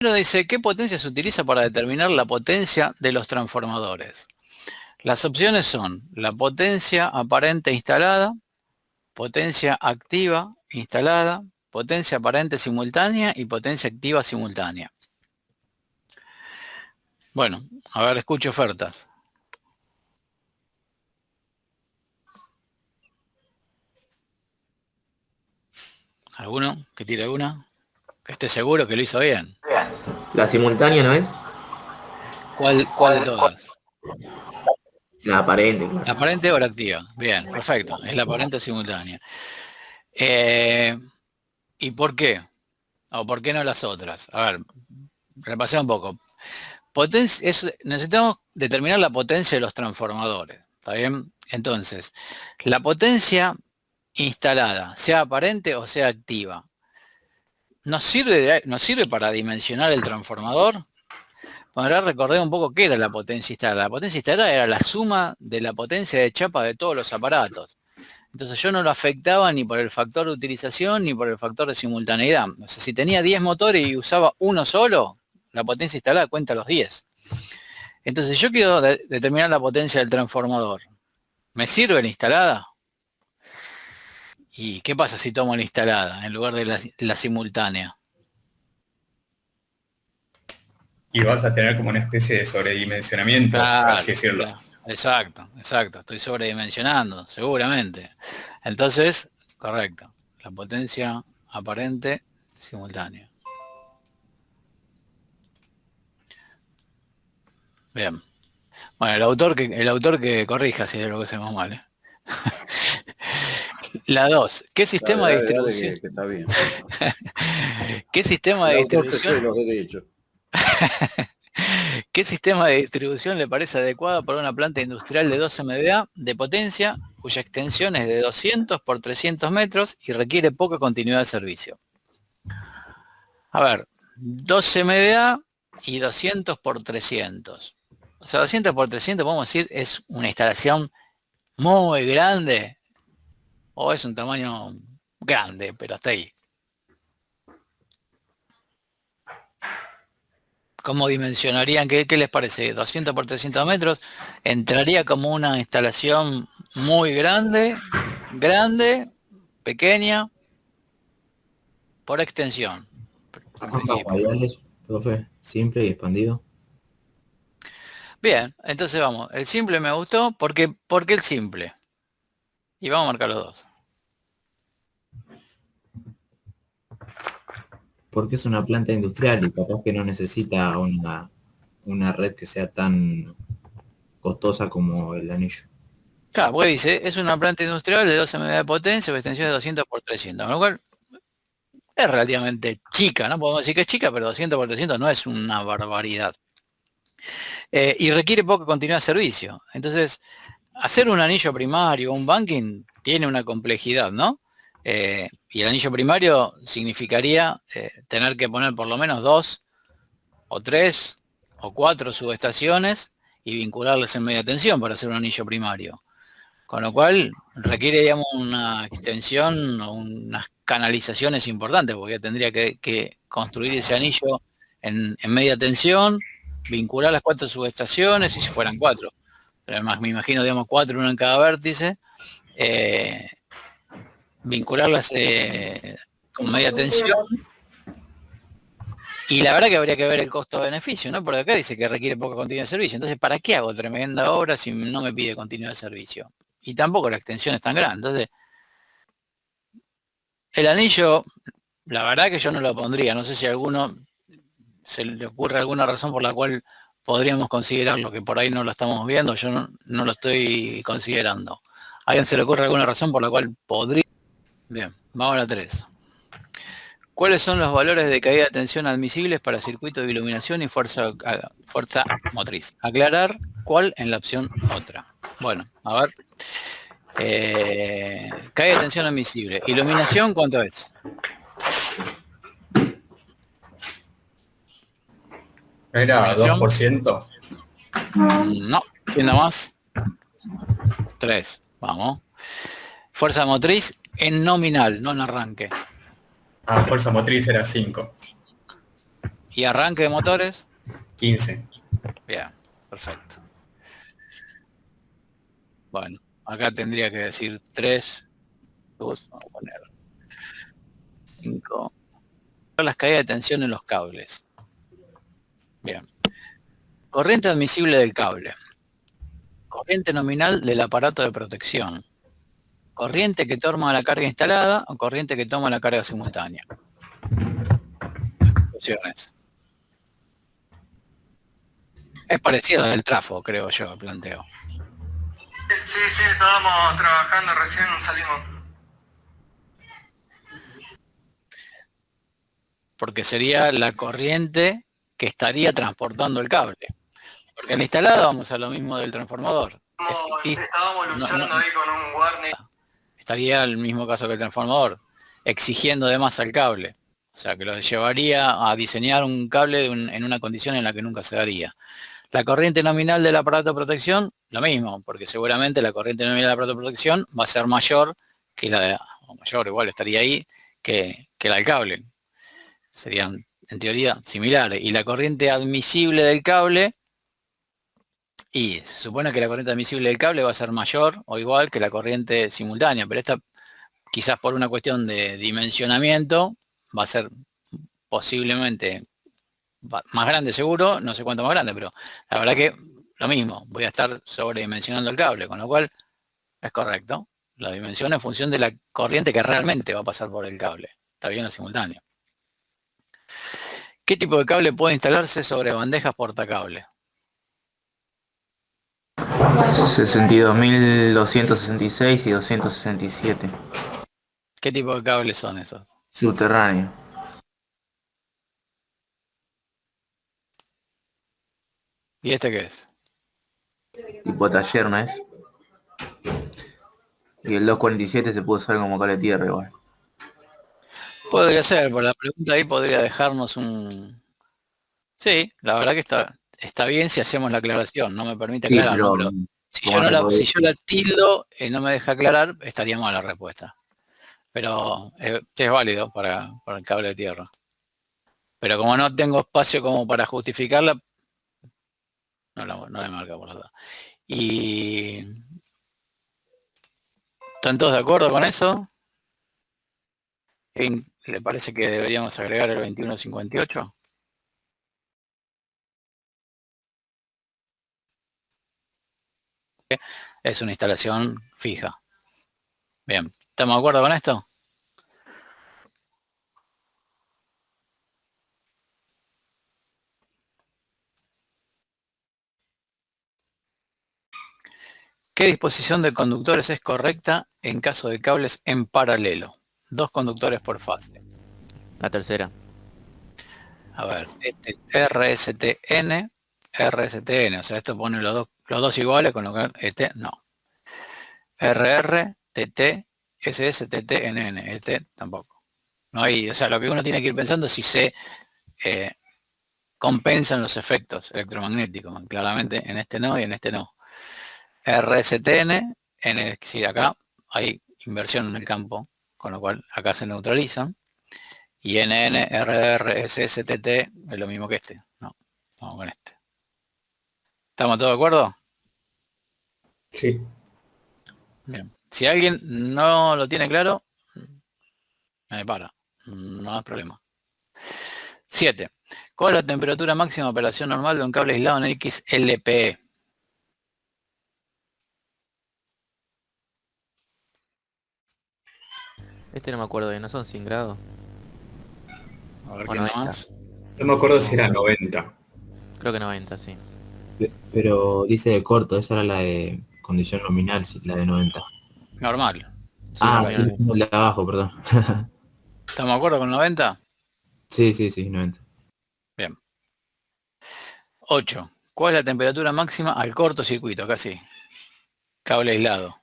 Primero dice, ¿qué potencia se utiliza para determinar la potencia de los transformadores? Las opciones son la potencia aparente instalada, potencia activa instalada, potencia aparente simultánea y potencia activa simultánea. Bueno, a ver, escucho ofertas. ¿Alguno que tire alguna? Que esté seguro que lo hizo bien. ¿La simultánea no es? ¿Cuál de todas? La aparente, ¿La claro. aparente o la activa? Bien, perfecto. Es la aparente simultánea. Eh, ¿Y por qué? ¿O por qué no las otras? A ver, repasemos un poco. Necesitamos determinar la potencia de los transformadores. ¿Está bien? Entonces, la potencia instalada, sea aparente o sea activa, ¿nos sirve para dimensionar el transformador? Ahora recordé un poco qué era la potencia instalada. La potencia instalada era la suma de la potencia de chapa de todos los aparatos. Entonces yo no lo afectaba ni por el factor de utilización ni por el factor de simultaneidad. O sea, si tenía 10 motores y usaba uno solo, la potencia instalada cuenta los 10. Entonces yo quiero determinar la potencia del transformador. ¿Me sirve la instalada? ¿Y qué pasa si tomo la instalada en lugar de la simultánea? Y vas a tener como una especie de sobredimensionamiento, por Claro, así decirlo. claro. Exacto, exacto. Estoy sobredimensionando, seguramente. Entonces, correcto. La potencia aparente simultánea. Bien. Bueno, el autor que corrija si es lo que hacemos mal. ¿Eh? La 2. ¿Qué sistema de distribución? que está bien. ¿Qué sistema de El autor se distribución? cree los derechos. ¿Qué sistema de distribución le parece adecuado para una planta industrial de 12 MVA de potencia, cuya extensión es de 200 por 300 metros y requiere poca continuidad de servicio? A ver, 12 MVA y 200 por 300. O sea, 200 por 300, podemos decir, es una instalación muy grande o es un tamaño grande, pero hasta ahí. ¿Cómo dimensionarían? ¿Qué les parece? 200 por 300 metros. ¿Entraría como una instalación muy grande, pequeña, por extensión? En Ambas principio. variables, profe, simple y expandido. Bien, entonces vamos. El simple me gustó. ¿Por qué el simple? Y vamos a marcar los dos. Porque es una planta industrial y capaz que no necesita una red que sea tan costosa como el anillo. Claro, porque dice, es una planta industrial de 12 MW de potencia, extensión de 200 por 300, con lo cual es relativamente chica, ¿no? Podemos decir que es chica, pero 200 por 300 no es una barbaridad. Y requiere poca continuidad de servicio. Entonces, hacer un anillo primario, un banking, tiene una complejidad, ¿no? Y el anillo primario significaría tener que poner por lo menos 2 o 3 o 4 subestaciones y vincularlas en media tensión para hacer un anillo primario. Con lo cual requiere, digamos, una extensión o unas canalizaciones importantes, porque tendría que construir ese anillo en media tensión, vincular las 4 subestaciones, y si fueran 4. Pero además me imagino, digamos, 4, uno en cada vértice, vincularlas con media tensión. Y la verdad que habría que ver el costo-beneficio, ¿no? Porque acá dice que requiere poca continuidad de servicio. Entonces, ¿para qué hago tremenda obra si no me pide continuidad de servicio? Y tampoco la extensión es tan grande. Entonces, el anillo, la verdad que yo no lo pondría. No sé si a alguno se le ocurre alguna razón por la cual podríamos considerarlo, que por ahí no lo estamos viendo. Yo no lo estoy considerando. ¿A alguien se le ocurre alguna razón por la cual podría? Bien, vamos a la 3. ¿Cuáles son los valores de caída de tensión admisibles para circuito de iluminación y fuerza motriz? Aclarar cuál en la opción otra. Bueno, a ver. Caída de tensión admisible. Iluminación, ¿cuánto es? ¿No era Iluminación. 2%? No. ¿Quién da más? 3. Vamos. Fuerza motriz en nominal, no en arranque. Fuerza motriz era 5. ¿Y arranque de motores? 15. Bien, perfecto. Bueno, acá tendría que decir 3, 2, vamos a poner 5. Las caídas de tensión en los cables. Bien. Corriente admisible del cable. Corriente nominal del aparato de protección. Corriente que toma la carga instalada o corriente que toma la carga simultánea. Opciones. Es parecido al trafo, creo yo, planteo. Sí, estábamos trabajando, recién salimos. Porque sería la corriente que estaría transportando el cable. Porque en la instalada vamos a lo mismo del transformador. Estábamos luchando ahí con un warning. Estaría el mismo caso que el transformador, exigiendo de más al cable. O sea, que lo llevaría a diseñar un cable en una condición en la que nunca se daría. La corriente nominal del aparato de protección, lo mismo, porque seguramente la corriente nominal del aparato de protección va a ser mayor que la de, o mayor, igual estaría ahí, que la del cable. Serían, en teoría, similares. Y la corriente admisible del cable, y se supone que la corriente admisible del cable va a ser mayor o igual que la corriente simultánea, pero esta, quizás por una cuestión de dimensionamiento, va a ser posiblemente más grande seguro, no sé cuánto más grande, pero la verdad que lo mismo, voy a estar sobredimensionando el cable, con lo cual es correcto. La dimensión en función de la corriente que realmente va a pasar por el cable. Está bien lo simultáneo. ¿Qué tipo de cable puede instalarse sobre bandejas portacable? 62.266 y 267. ¿Qué tipo de cables son esos? Subterráneo. ¿Y este qué es? Tipo taller, ¿no es? Y el 247 se puede usar como cable de tierra igual. Podría ser, pero la pregunta ahí podría dejarnos un... Sí, la verdad que está bien si hacemos la aclaración, no me permite Sí, aclarar, ¿no? Pero si yo la tildo y no me deja aclarar, estaría mal la respuesta. Pero es válido para el cable de tierra. Pero como no tengo espacio como para justificarla, no me marca por la duda. Y... ¿Están todos de acuerdo con eso? ¿Le parece que deberíamos agregar el 2158? Es una instalación fija. Bien, ¿estamos de acuerdo con esto? ¿Qué disposición de conductores es correcta en caso de cables en paralelo? 2 conductores por fase. La tercera. A ver, este RSTN, RSTN, o sea, esto pone los dos iguales, con lo que este no. RR, TT, SS, TT, NN, este tampoco. No hay, o sea, lo que uno tiene que ir pensando es si se compensan los efectos electromagnéticos. Claramente en este no y en este no. RSTN, es decir, acá hay inversión en el campo, con lo cual acá se neutralizan. Y NN, RR, SSTT es lo mismo que este. No, vamos con este. ¿Estamos todos de acuerdo? Sí. Bien. Si alguien no lo tiene claro, me para. No hay problema. 7. ¿Cuál es la temperatura máxima de operación normal de un cable aislado en XLPE? Este no me acuerdo bien, ¿no son 100 grados? A ver O qué 90. más. No me acuerdo si era 90. Creo que 90, sí. Pero dice de corto, esa era la de condición nominal, la de 90. Normal. Sí, Ah, no, sí, no, el de abajo, perdón. ¿Estamos de acuerdo con 90? Sí, 90. Bien. 8. ¿Cuál es la temperatura máxima al cortocircuito? Acá sí. Cable aislado.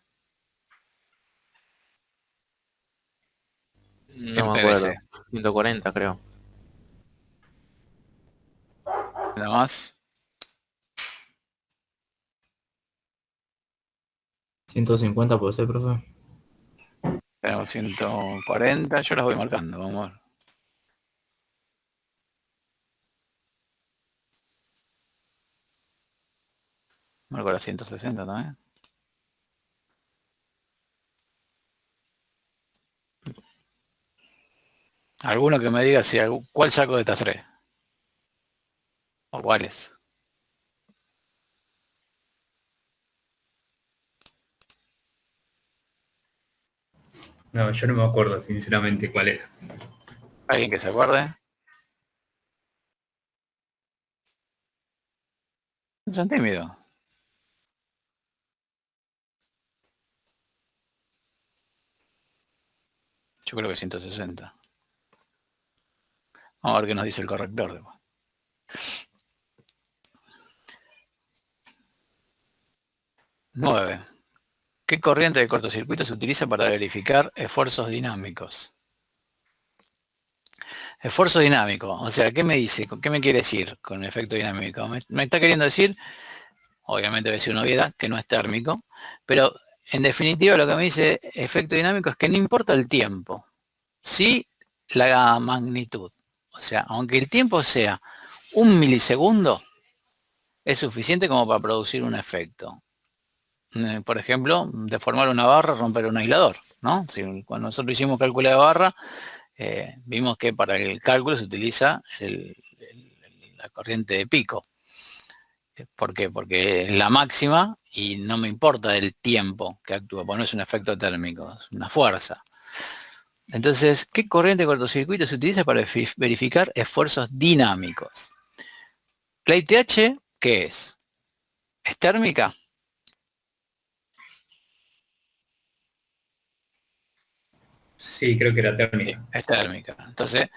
no En me acuerdo. PVC. 140 creo. Nada más. 150 puede ser, profe. Tenemos 140. Yo las voy marcando. Vamos a ver. Marco la 160 también. Alguno que me diga si cuál saco de estas tres. ¿O cuáles? No, yo no me acuerdo sinceramente cuál era. ¿Alguien que se acuerde? Son tímidos. Yo creo que 160. Vamos a ver qué nos dice el corrector después. Nueve. ¿Qué corriente de cortocircuito se utiliza para verificar esfuerzos dinámicos? Esfuerzo dinámico, o sea, ¿qué me dice? ¿Qué me quiere decir con efecto dinámico? Me está queriendo decir, obviamente debe ser una obviedad, que no es térmico, pero en definitiva lo que me dice efecto dinámico es que no importa el tiempo, sí la magnitud. O sea, aunque el tiempo sea 1 milisegundo, es suficiente como para producir un efecto. Por ejemplo, deformar una barra, romper un aislador, ¿no? Cuando nosotros hicimos cálculo de barra, vimos que para el cálculo se utiliza la corriente de pico. ¿Por qué? Porque es la máxima y no me importa el tiempo que actúa, porque no es un efecto térmico, es una fuerza. Entonces, ¿qué corriente de cortocircuito se utiliza para verificar esfuerzos dinámicos? La ITH, ¿qué es? ¿Es térmica? Sí, creo que era térmica. Sí, es térmica. Entonces,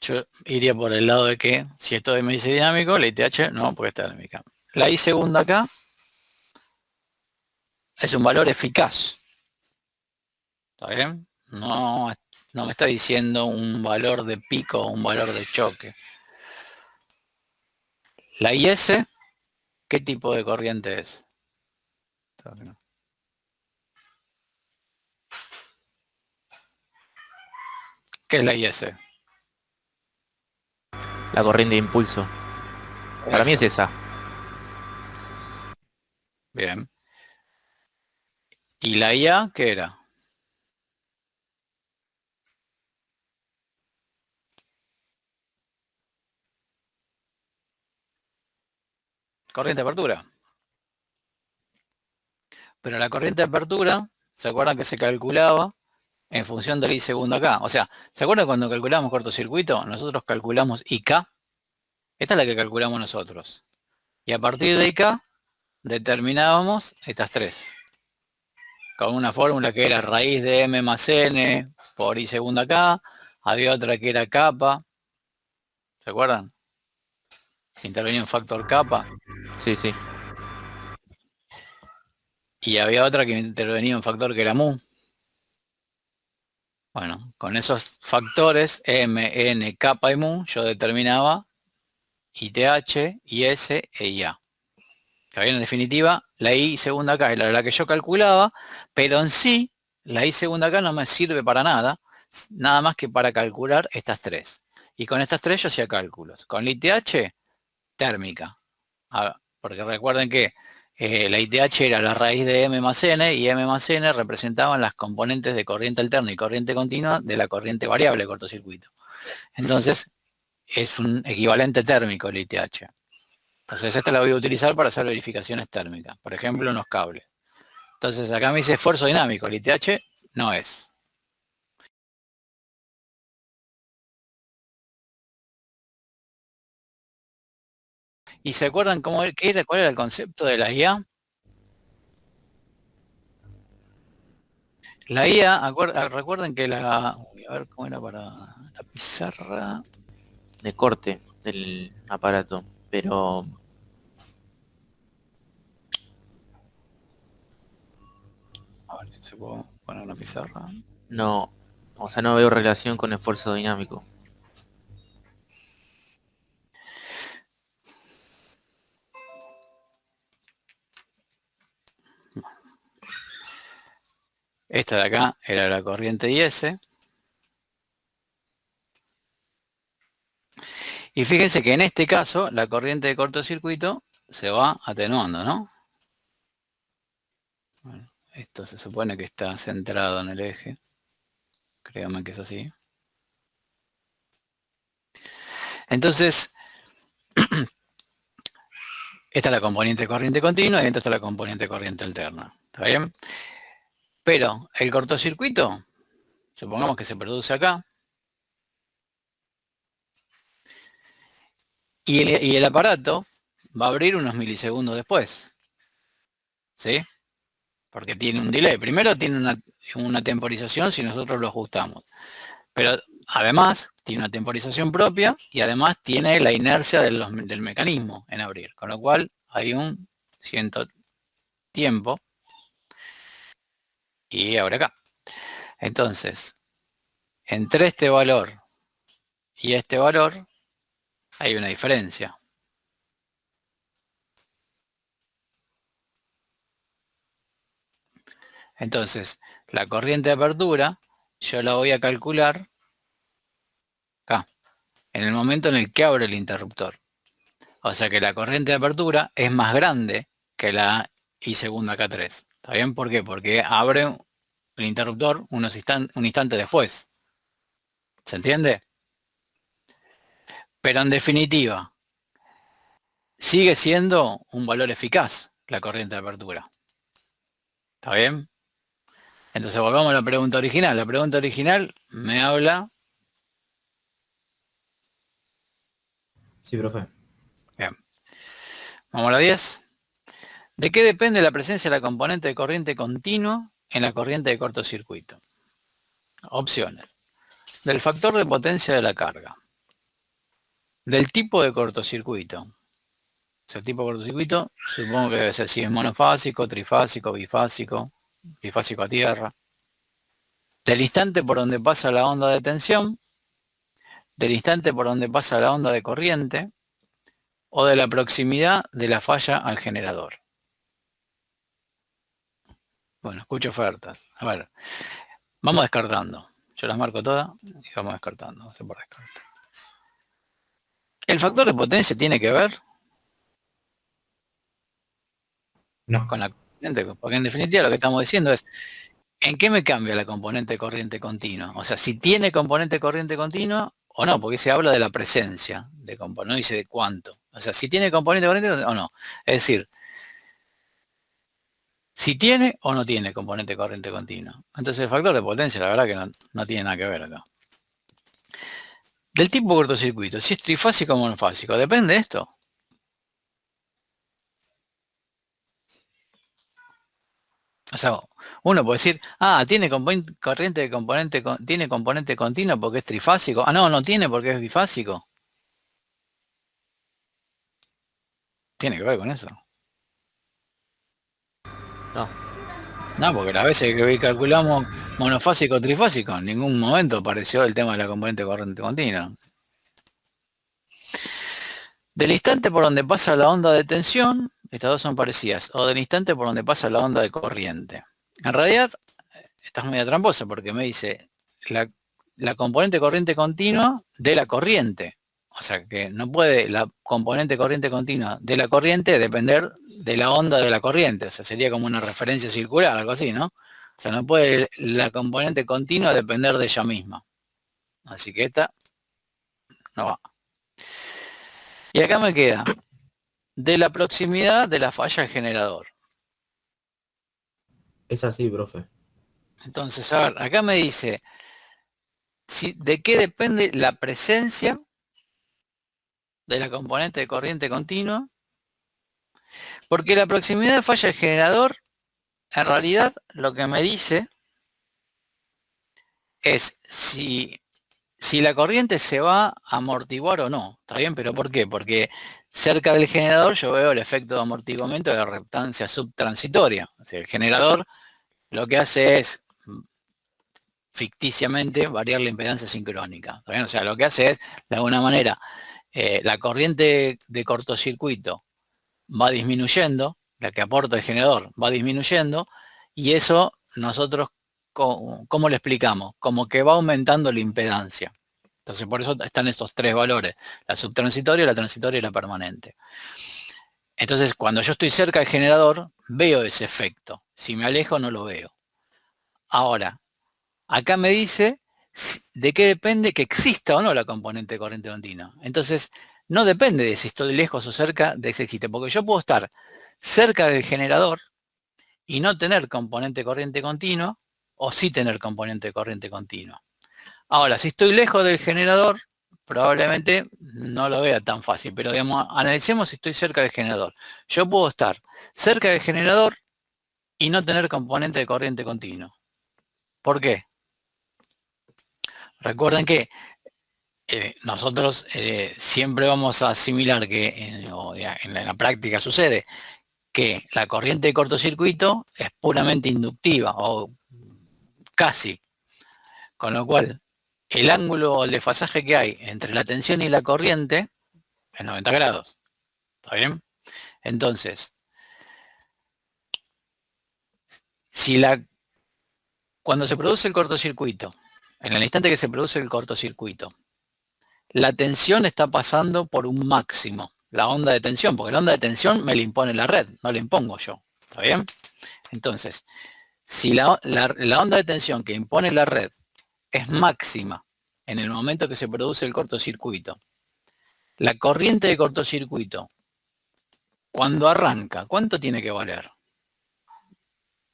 yo iría por el lado de que si esto me dice dinámico, la ITH no, porque es térmica. La I segunda acá es un valor eficaz. ¿Está bien? No me está diciendo un valor de pico o un valor de choque. La IS, ¿qué tipo de corriente es? ¿Qué es la IS? La corriente de impulso. Para mí es esa. Bien. ¿Y la IA qué era? Corriente de apertura. Pero la corriente de apertura, ¿se acuerdan que se calculaba en función de la I segunda acá? O sea, ¿se acuerdan cuando calculamos cortocircuito? Nosotros calculamos IK. Esta es la que calculamos nosotros. Y a partir de IK determinábamos estas tres. Con una fórmula que era raíz de M más N por I segunda K. Había otra que era kappa. ¿Se acuerdan? Intervenía un factor kappa. Sí, sí. Y había otra que intervenía un factor que era mu. Bueno, con esos factores, M, N, kappa y mu, yo determinaba ITH, IS e IA. ¿Está bien? En definitiva, la I segunda K era la que yo calculaba, pero en sí, la I segunda K no me sirve para nada, nada más que para calcular estas tres. Y con estas tres yo hacía cálculos. Con la ITH, térmica. Porque recuerden que la ITH era la raíz de M más N y M más N representaban las componentes de corriente alterna y corriente continua de la corriente variable de cortocircuito. Entonces, es un equivalente térmico el ITH. Entonces esta la voy a utilizar para hacer verificaciones térmicas. Por ejemplo, unos cables. Entonces acá me dice esfuerzo dinámico. El ITH no es. ¿Y se acuerdan cuál era el concepto de la IA? La IA, recuerden que a ver cómo era para la pizarra. De corte del aparato. Pero A ver si se puede poner una pizarra. no. O sea, no veo relación con esfuerzo dinámico. Esta de acá era la corriente IS. Y fíjense que en este caso, la corriente de cortocircuito se va atenuando, ¿no? Bueno, esto se supone que está centrado en el eje. Créanme que es así. Entonces, esta es la componente corriente continua y esta está la componente corriente alterna. ¿Está bien? Pero el cortocircuito, supongamos que se produce acá. Y el aparato va a abrir unos milisegundos después. ¿Sí? Porque tiene un delay. Primero tiene una temporización si nosotros lo ajustamos. Pero además tiene una temporización propia y además tiene la inercia del mecanismo en abrir. Con lo cual hay un cierto tiempo y abre acá. Entonces, entre este valor y este valor hay una diferencia. Entonces, la corriente de apertura yo la voy a calcular acá, en el momento en el que abre el interruptor. O sea que la corriente de apertura es más grande que la I segunda K3. ¿Está bien? ¿Por qué? Porque abre el interruptor un instante después. ¿Se entiende? Pero en definitiva, sigue siendo un valor eficaz la corriente de apertura. ¿Está bien? Entonces volvamos a la pregunta original. La pregunta original me habla... Sí, profe. Bien. Vamos a la 10. ¿De qué depende la presencia de la componente de corriente continua en la corriente de cortocircuito? Opciones. Del factor de potencia de la carga. Del tipo de cortocircuito. Ese tipo de cortocircuito supongo que debe ser si es monofásico, trifásico, bifásico a tierra. Del instante por donde pasa la onda de tensión. Del instante por donde pasa la onda de corriente. O de la proximidad de la falla al generador. Bueno, escucho ofertas. A ver, vamos descartando. Yo las marco todas y vamos descartando. Vamos a hacer por descarte. ¿El factor de potencia tiene que ver No. con la corriente? Porque en definitiva lo que estamos diciendo es, ¿en qué me cambia la componente corriente continua? O sea, si tiene componente corriente continua o no, porque se habla de la presencia de componente, no dice de cuánto. O sea, si tiene componente corriente o no. Es decir, si tiene o no tiene componente corriente continua. Entonces el factor de potencia, la verdad que no tiene nada que ver acá. Del tipo cortocircuito, si es trifásico o monofásico, ¿depende de esto? O sea, uno puede decir, tiene tiene componente continuo porque es trifásico. No tiene porque es bifásico. Tiene que ver con eso. No, porque las veces que calculamos monofásico o trifásico, en ningún momento apareció el tema de la componente corriente continua. Del instante por donde pasa la onda de tensión, estas dos son parecidas, o del instante por donde pasa la onda de corriente. En realidad, esta es media tramposa porque me dice la componente corriente continua de la corriente. O sea que no puede la componente corriente continua de la corriente depender de la onda de la corriente. O sea, sería como una referencia circular, algo así, ¿no? O sea, no puede la componente continua depender de ella misma. Así que esta no va. Y acá me queda de la proximidad de la falla al generador. Es así, profe. Entonces, a ver, acá me dice de qué depende la presencia de la componente de corriente continua, porque la proximidad de falla al generador, en realidad, lo que me dice es si la corriente se va a amortiguar o no. ¿Está bien? ¿Pero por qué? Porque cerca del generador yo veo el efecto de amortiguamiento de la reactancia subtransitoria. O sea, el generador lo que hace es ficticiamente variar la impedancia sincrónica. ¿Está bien? O sea, lo que hace es, de alguna manera, la corriente de cortocircuito va disminuyendo, la que aporta el generador va disminuyendo, y eso nosotros, ¿cómo lo explicamos? Como que va aumentando la impedancia. Entonces por eso están estos tres valores, la subtransitoria, la transitoria y la permanente. Entonces, cuando yo estoy cerca del generador, veo ese efecto. Si me alejo, no lo veo. Ahora, acá me dice de qué depende que exista o no la componente de corriente continua. Entonces, no depende de si estoy lejos o cerca de que existe, porque yo puedo estar cerca del generador y no tener componente de corriente continua, o sí tener componente de corriente continua. Ahora, si estoy lejos del generador, probablemente no lo vea tan fácil, pero digamos, analicemos si estoy cerca del generador. Yo puedo estar cerca del generador y no tener componente de corriente continua. ¿Por qué? Recuerden que nosotros siempre vamos a asimilar que en la práctica sucede que la corriente de cortocircuito es puramente inductiva o casi, con lo cual el ángulo o el desfasaje que hay entre la tensión y la corriente es 90 grados. ¿Está bien? Entonces, cuando se produce el cortocircuito, en el instante que se produce el cortocircuito, la tensión está pasando por un máximo, la onda de tensión, porque la onda de tensión me la impone la red, no la impongo yo. ¿Está bien? Entonces, si la onda de tensión que impone la red es máxima en el momento que se produce el cortocircuito, la corriente de cortocircuito, cuando arranca, ¿cuánto tiene que valer?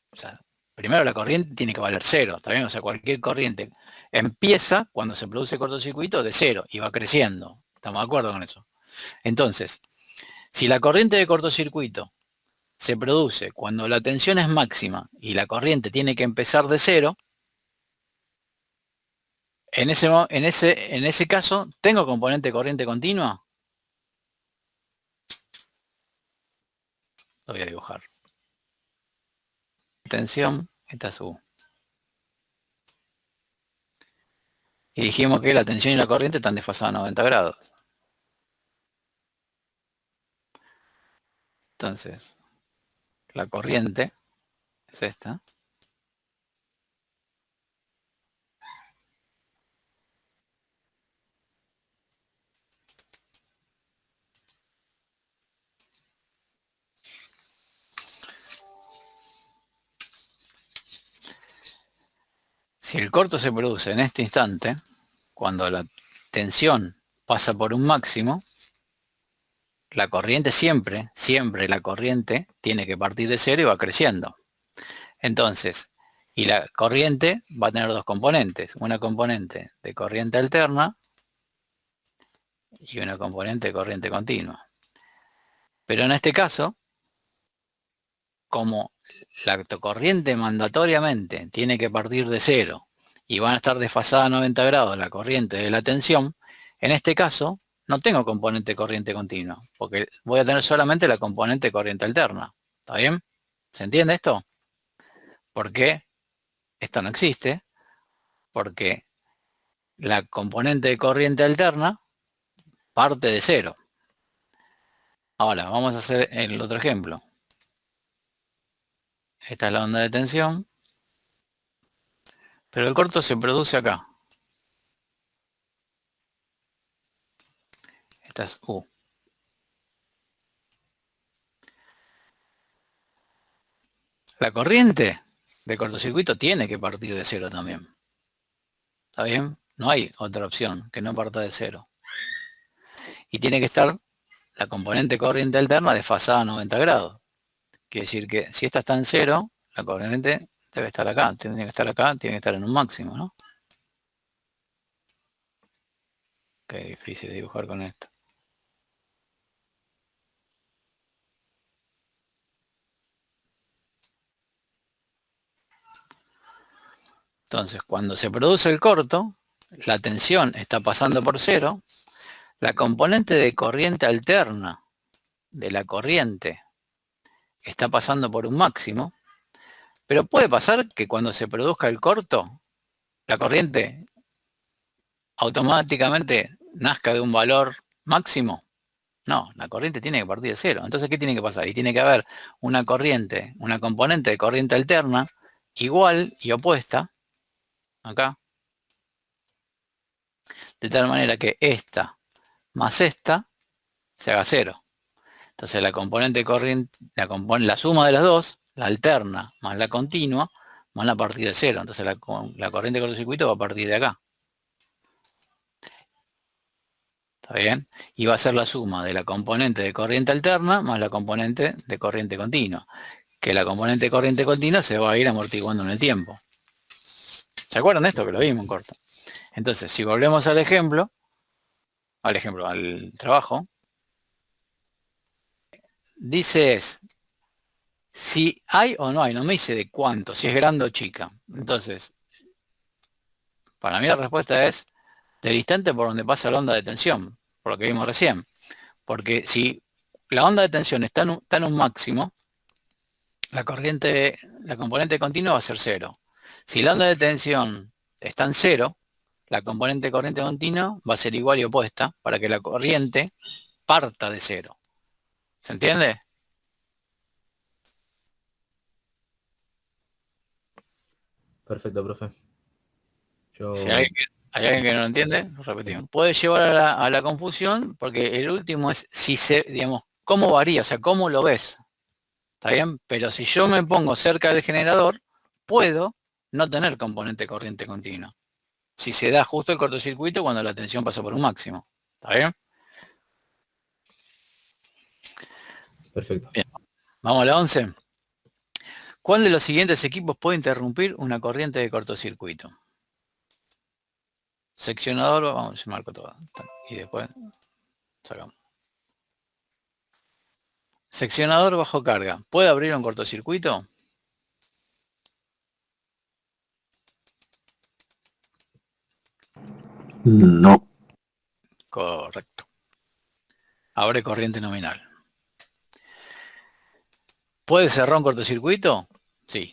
O sea, primero la corriente tiene que valer 0, ¿está bien? O sea, cualquier corriente empieza cuando se produce cortocircuito de 0 y va creciendo. ¿Estamos de acuerdo con eso? Entonces, si la corriente de cortocircuito se produce cuando la tensión es máxima y la corriente tiene que empezar de 0, en ese caso, ¿tengo componente de corriente continua? Lo voy a dibujar. Tensión, esta es U. Y dijimos que la tensión y la corriente están desfasadas a 90 grados. Entonces, la corriente es esta. Si el corto se produce en este instante, cuando la tensión pasa por un máximo, la corriente siempre la corriente tiene que partir de 0 y va creciendo. Entonces, y la corriente va a tener dos componentes, una componente de corriente alterna y una componente de corriente continua. Pero en este caso, como la corriente mandatoriamente tiene que partir de 0 y van a estar desfasadas a 90 grados la corriente de la tensión, en este caso no tengo componente de corriente continua, porque voy a tener solamente la componente de corriente alterna. ¿Está bien? ¿Se entiende esto? ¿Por qué esto no existe? Porque la componente de corriente alterna parte de 0. Ahora, vamos a hacer el otro ejemplo. Esta es la onda de tensión, pero el corto se produce acá. Esta es U. La corriente de cortocircuito tiene que partir de 0 también. ¿Está bien? No hay otra opción que no parta de 0. Y tiene que estar la componente corriente alterna desfasada a 90 grados. Quiere decir que si esta está en 0, la corriente debe estar acá. Tiene que estar acá, tiene que estar en un máximo, ¿no? Qué difícil dibujar con esto. Entonces, cuando se produce el corto, la tensión está pasando por 0, la componente de corriente alterna de la corriente está pasando por un máximo, pero puede pasar que cuando se produzca el corto, la corriente automáticamente nazca de un valor máximo. No, la corriente tiene que partir de 0. Entonces, ¿qué tiene que pasar? Y tiene que haber una corriente, una componente de corriente alterna igual y opuesta, acá, de tal manera que esta más esta se haga 0. Entonces la componente corriente, la suma de las dos, la alterna más la continua, van a partir de cero. Entonces la corriente de cortocircuito va a partir de acá. ¿Está bien? Y va a ser la suma de la componente de corriente alterna más la componente de corriente continua. Que la componente de corriente continua se va a ir amortiguando en el tiempo. ¿Se acuerdan de esto? Que lo vimos en corto. Entonces, si volvemos al ejemplo, al trabajo, dice si hay o no hay, no me dice de cuánto, si es grande o chica. Entonces, para mí la respuesta es del instante por donde pasa la onda de tensión, por lo que vimos recién. Porque si la onda de tensión está en un máximo, la componente continua va a ser cero. Si la onda de tensión está en cero, la componente de corriente continua va a ser igual y opuesta para que la corriente parta de cero. ¿Se entiende? Perfecto, profe. Si hay alguien que no lo entiende, lo repetimos. Puede llevar a la confusión porque el último es digamos, cómo varía, o sea, cómo lo ves. ¿Está bien? Pero si yo me pongo cerca del generador, puedo no tener componente corriente continua. Si se da justo el cortocircuito cuando la tensión pasa por un máximo. ¿Está bien? Perfecto. Bien. Vamos a la 11. ¿Cuál de los siguientes equipos puede interrumpir una corriente de cortocircuito? Seccionador, vamos, se marco todo. Y después sacamos. Seccionador bajo carga. ¿Puede abrir un cortocircuito? No. Correcto. Abre corriente nominal. ¿Puede cerrar un cortocircuito? Sí.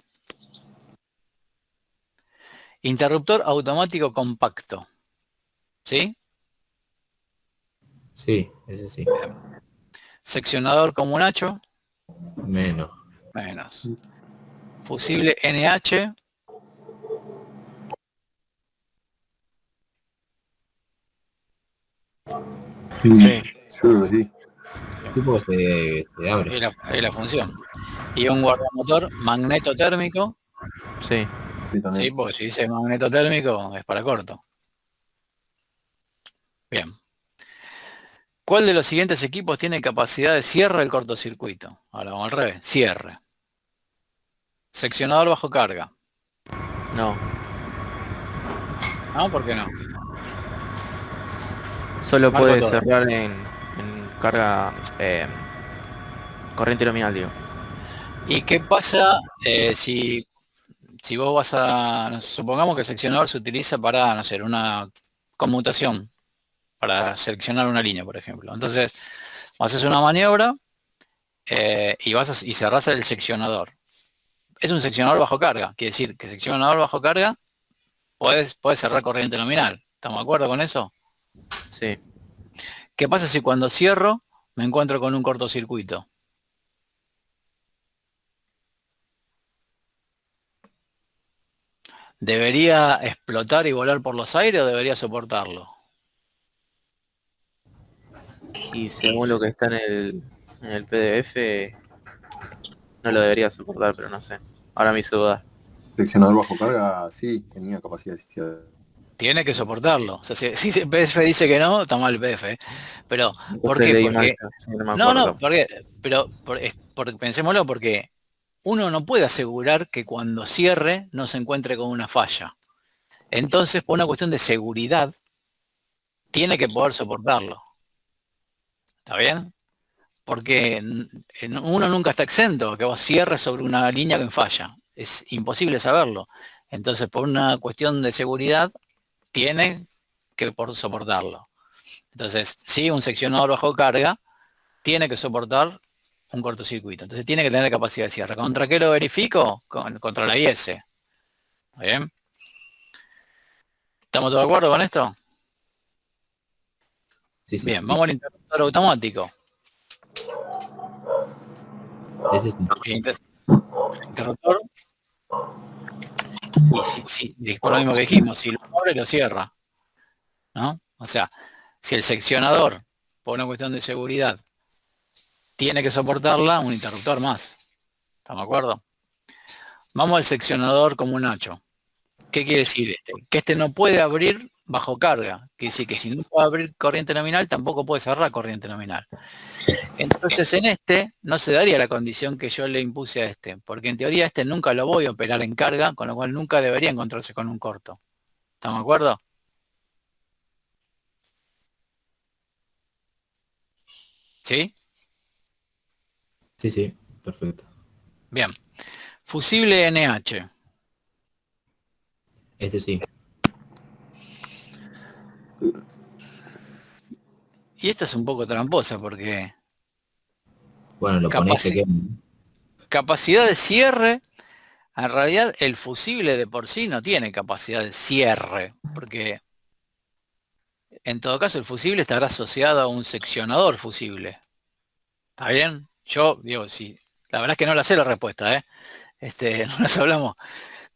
Interruptor automático compacto. ¿Sí? Sí, ese sí. Seccionador como un hacho. Menos. Menos. Fusible NH. Sí. Yo sí. Sí, porque se abre. Es la función. Y un guardamotor magnetotérmico. Sí. Sí, también. Sí, porque si dice magnetotérmico es para corto. Bien. ¿Cuál de los siguientes equipos tiene capacidad de cierre del cortocircuito? Ahora vamos al revés. Cierre. Seccionador bajo carga. No. ¿No? ¿Por qué no? Solo Marco puede todo. cerrar en carga corriente nominal, digo. ¿Y qué pasa si vos vas a... Supongamos que el seccionador se utiliza para, no sé, una conmutación, para seleccionar una línea, por ejemplo. Entonces, haces una maniobra y cerrás el seccionador. Es un seccionador bajo carga. Quiere decir que seccionador bajo carga puedes cerrar corriente nominal. ¿Estamos de acuerdo con eso? Sí. ¿Qué pasa si cuando cierro me encuentro con un cortocircuito? ¿Debería explotar y volar por los aires o debería soportarlo? Y según lo que está en el PDF, no lo debería soportar, pero no sé. Ahora me hizo dudar. Seccionador bajo carga, sí, tenía capacidad de cierre. Tiene que soportarlo. O sea, si el PDF dice que no, está mal el PDF. Pero, ¿por Entonces qué? leí Porque... mal, me No, acuerdo. porque pensémoslo, porque uno no puede asegurar que cuando cierre no se encuentre con una falla. Entonces, por una cuestión de seguridad, tiene que poder soportarlo. ¿Está bien? Porque uno nunca está exento que vos cierres sobre una línea que falla. Es imposible saberlo. Entonces, por una cuestión de seguridad, tiene que soportarlo. Entonces, si un seccionador bajo carga tiene que soportar un cortocircuito. Entonces tiene que tener capacidad de cierre. ¿Contra qué lo verifico? Contra la IS. ¿Está bien? ¿Estamos todos de acuerdo con esto? Sí, sí. Bien, vamos al interruptor automático. Ese sí. Interruptor. Y por lo mismo que dijimos, si lo abre, lo cierra. ¿No? O sea, si el seccionador, por una cuestión de seguridad, tiene que soportarla un interruptor más. ¿Estamos de acuerdo? Vamos al seccionador como un 8. ¿Qué quiere decir este? Que este no puede abrir bajo carga. Quiere decir que si no puede abrir corriente nominal, tampoco puede cerrar corriente nominal. Entonces en este no se daría la condición que yo le impuse a este, porque en teoría este nunca lo voy a operar en carga, con lo cual nunca debería encontrarse con un corto. ¿Estamos de acuerdo? ¿Sí? Sí, sí, perfecto. Bien. Fusible NH. Este sí. Y esta es un poco tramposa porque Bueno, lo ponés que queda. capacidad de cierre, en realidad el fusible de por sí no tiene capacidad de cierre, porque en todo caso el fusible estará asociado a un seccionador fusible. ¿Está bien? Yo digo, sí, la verdad es que no la sé la respuesta, ¿eh? No las hablamos.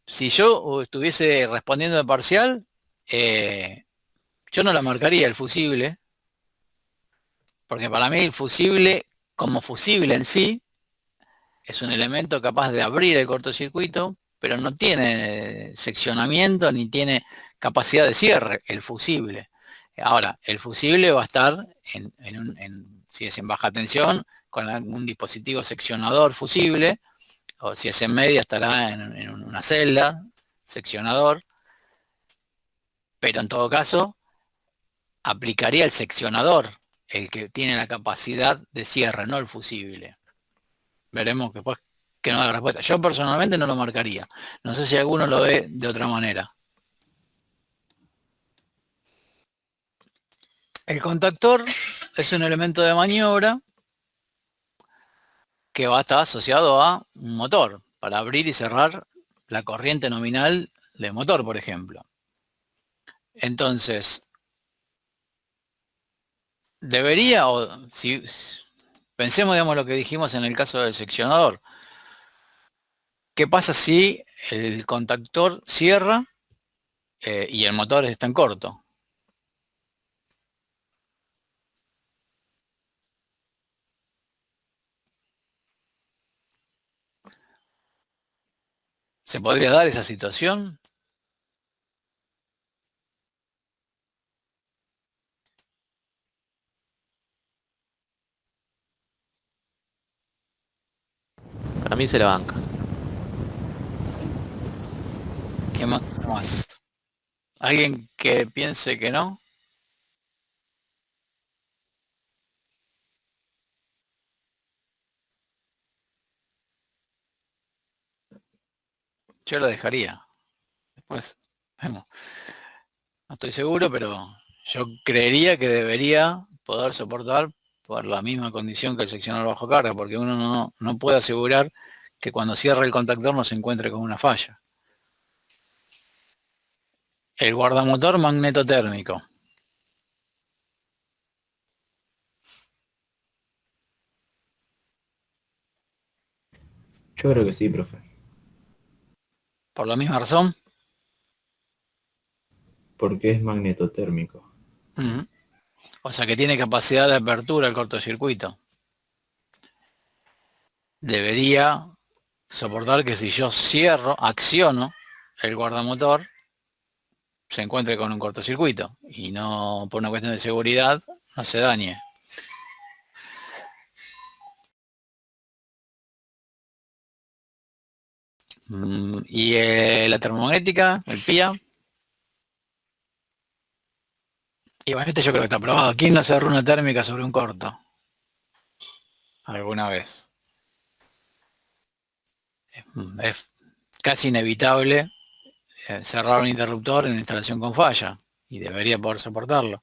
Si yo estuviese respondiendo de parcial, yo no la marcaría el fusible, porque para mí el fusible, como fusible en sí, es un elemento capaz de abrir el cortocircuito, pero no tiene seccionamiento ni tiene capacidad de cierre, el fusible. Ahora, el fusible va a estar, si es en baja tensión, con algún dispositivo seccionador fusible, o si es en media estará en una celda, seccionador, pero en todo caso, aplicaría el seccionador, el que tiene la capacidad de cierre, no el fusible. Veremos después que no da respuesta. Yo personalmente no lo marcaría. No sé si alguno lo ve de otra manera. El contactor es un elemento de maniobra que va a estar asociado a un motor para abrir y cerrar la corriente nominal del motor, por ejemplo. Entonces, debería, o si pensemos, digamos, lo que dijimos en el caso del seccionador. ¿Qué pasa si el contactor cierra y el motor está en corto? ¿Se podría dar esa situación? Para mí se la banca. ¿Qué más? ¿Alguien que piense que no? Yo lo dejaría. Después vemos. No estoy seguro, pero yo creería que debería poder soportar por la misma condición que el seccionador bajo carga, porque uno no puede asegurar que cuando cierre el contactor no se encuentre con una falla. El guardamotor magnetotérmico. Yo creo que sí, profe. Por la misma razón. Porque es magnetotérmico. O sea que tiene capacidad de apertura el cortocircuito. Debería soportar que si yo acciono el guardamotor, se encuentre con un cortocircuito y no, por una cuestión de seguridad, no se dañe. Y la termomagnética, el PIA. Y bueno, yo creo que está probado. ¿Quién no cerró una térmica sobre un corto? Alguna vez. Es casi inevitable cerrar un interruptor en instalación con falla y debería poder soportarlo.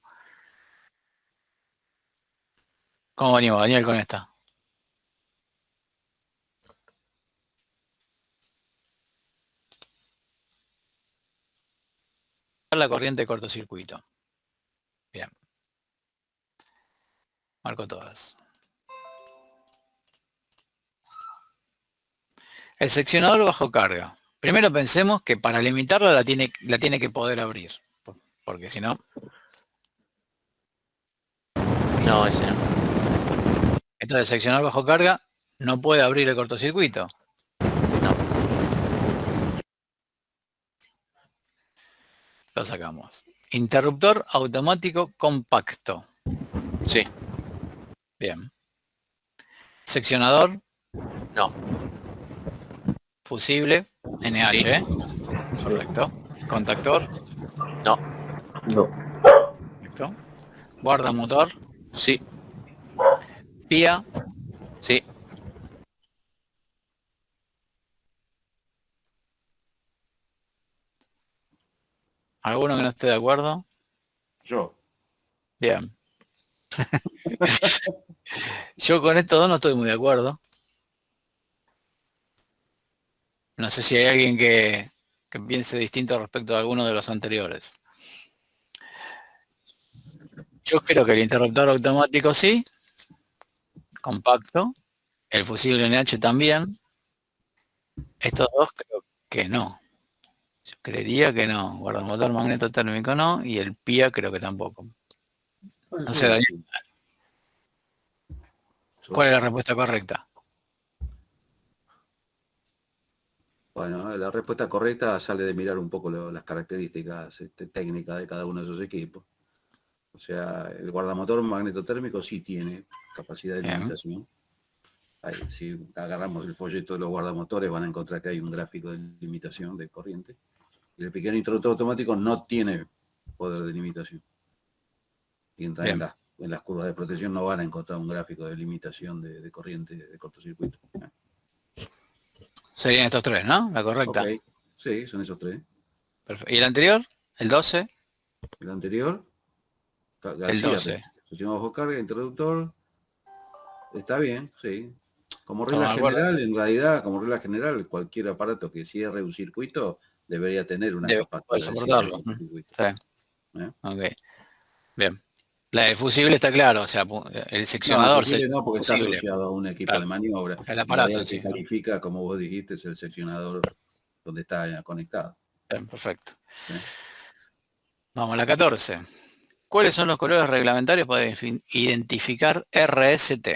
¿Cómo venimos, Daniel, con esta? La corriente de cortocircuito. Bien. Marco todas. El seccionador bajo carga. Primero pensemos que para limitarla la tiene que poder abrir. Porque si no... No, ese no. Entonces el seccionador bajo carga no puede abrir el cortocircuito. No. Lo sacamos. Interruptor automático compacto. Sí. Bien. Seccionador No. fusible NH. Sí. Correcto. Contactor. No. No. Correcto. Guardamotor. Sí. PIA. Sí. ¿Alguno que no esté de acuerdo? Yo. Bien. Yo con estos dos no estoy muy de acuerdo. No sé si hay alguien que piense distinto respecto a alguno de los anteriores. Yo creo que el interruptor automático sí. Compacto. El fusible NH también. Estos dos creo que no. Yo creería que no. Guardamotor magneto térmico no. Y el PIA creo que tampoco. No sé, Daniel, ¿cuál es la respuesta correcta? Bueno, la respuesta correcta sale de mirar un poco las características técnicas de cada uno de esos equipos. O sea, el guardamotor magnetotérmico sí tiene capacidad de Bien. limitación. Ahí, si agarramos el folleto de los guardamotores van a encontrar que hay un gráfico de limitación de corriente. Y el pequeño interruptor automático no tiene poder de limitación. Y en las curvas de protección no van a encontrar un gráfico de limitación de corriente de cortocircuito. Serían estos tres, ¿no? La correcta. Ok, sí, son esos tres. Perfecto. ¿Y el anterior? ¿El 12? El anterior, El 12. Sección bajo carga, interruptor. Está bien, sí. Como Estamos regla de acuerdo. general, en realidad, como regla general, cualquier aparato que cierre un circuito debería tener una Debe capacidad poder de cierre soportarlo. de cortocircuito. Sí. ¿Eh? Ok. Bien. La de fusible está claro, o sea, el No, seccionador fusible no, porque está fusible. asociado a un equipo Claro. de maniobra. El En aparato realidad en sí, que ¿no? califica, como vos dijiste, es el seccionador donde está conectado. Bien, perfecto. ¿Sí? Vamos a la 14. ¿Cuáles son los colores reglamentarios para identificar RST?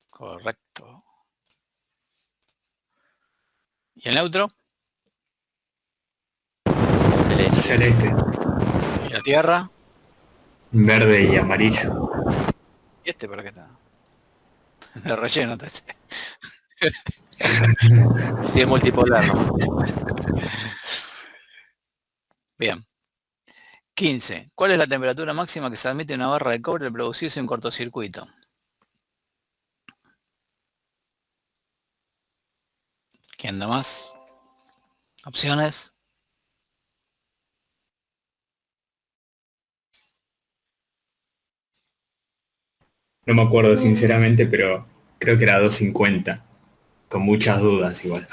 Correcto. ¿Y el neutro? Celeste. Celeste, ¿Y la tierra? verde y amarillo. ¿Y este para qué está? De relleno está este. Sí, es multipolar, ¿no? Bien. 15. ¿Cuál es la temperatura máxima que se admite en una barra de cobre al producirse un cortocircuito? ¿Quién da más? Opciones. No me acuerdo sinceramente, pero creo que era 250. Con muchas dudas igual.